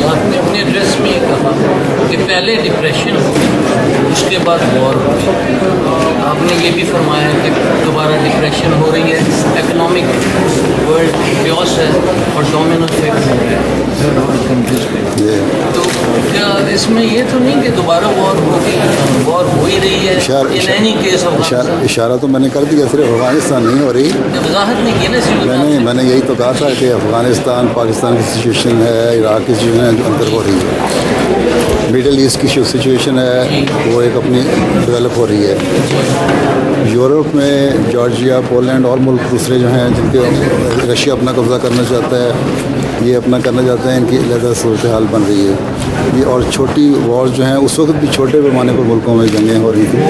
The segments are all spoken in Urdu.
آپ نے اپنے ایڈریس میں یہ کہا کہ پہلے ڈپریشن ہوئی، اس کے بعد وار ہوئی. آپ نے یہ بھی فرمایا کہ دوبارہ ڈپریشن ہو رہی ہے، اکنامک ورلڈ کیوس ہے اور ڈومینو افیکٹ ہو رہا ہے. تو کیا اس میں یہ تو نہیں کہ دوبارہ وار ہوگی؟ وار ہو ہی رہی ہے. اشارہ تو میں نے کر دیا، صرف افغانستان نہیں ہو رہی. وضاحت نہیں کی نا. میں نے یہی تو کہا تھا کہ افغانستان، پاکستان کی سچویشن ہے، عراق کی سچویشن ہے جو اندر ہو رہی ہے. مڈل ایسٹ کی سچویشن ہے وہ ایک اپنی ڈیولپ ہو رہی ہے. یورپ میں جارجیا، پولینڈ اور ملک دوسرے جو ہیں جن کے رشیا اپنا قبضہ کرنا چاہتا ہے، یہ اپنا کرنا چاہتے ہیں، ان کی علیحدہ صورتحال بن رہی ہے. یہ اور چھوٹی وار جو ہیں اس وقت بھی چھوٹے پیمانے پر ملکوں میں جنگیں ہو رہی تھیں،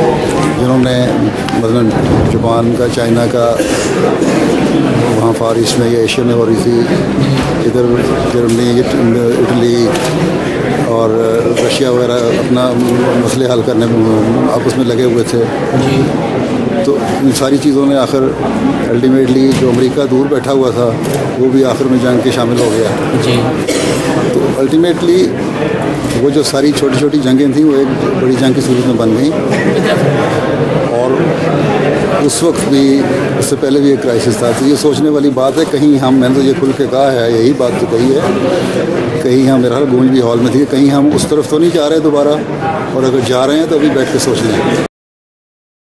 جنہوں نے مثلاً جاپان کا، چائنا کا، وہاں فار ایسٹ میں یا ایشیا میں ہو رہی تھی، ادھر جرمنی، اٹلی اور رشیا وغیرہ اپنا مسئلے حل کرنے میں آپس میں لگے ہوئے تھے. تو ان ساری چیزوں نے آخر الٹیمیٹلی جو امریکہ دور بیٹھا ہوا تھا وہ بھی آخر میں جنگ کے شامل ہو گیا. تو الٹیمیٹلی وہ جو ساری چھوٹی چھوٹی جنگیں تھیں وہ ایک بڑی جنگ کی صورت میں بن گئیں. اور اس وقت بھی، اس سے پہلے بھی ایک کرائسس تھا. تو یہ سوچنے والی بات ہے، کہیں ہم، میں نے تو یہ کھل کے کہا ہے، یہی بات تو کہی ہے، کہیں ہم، میرا گونج بھی ہال میں تھی، کہیں ہم اس طرف تو نہیں جا رہے دوبارہ، اور اگر جا رہے ہیں تو ابھی بیٹھ کے سوچ لیں.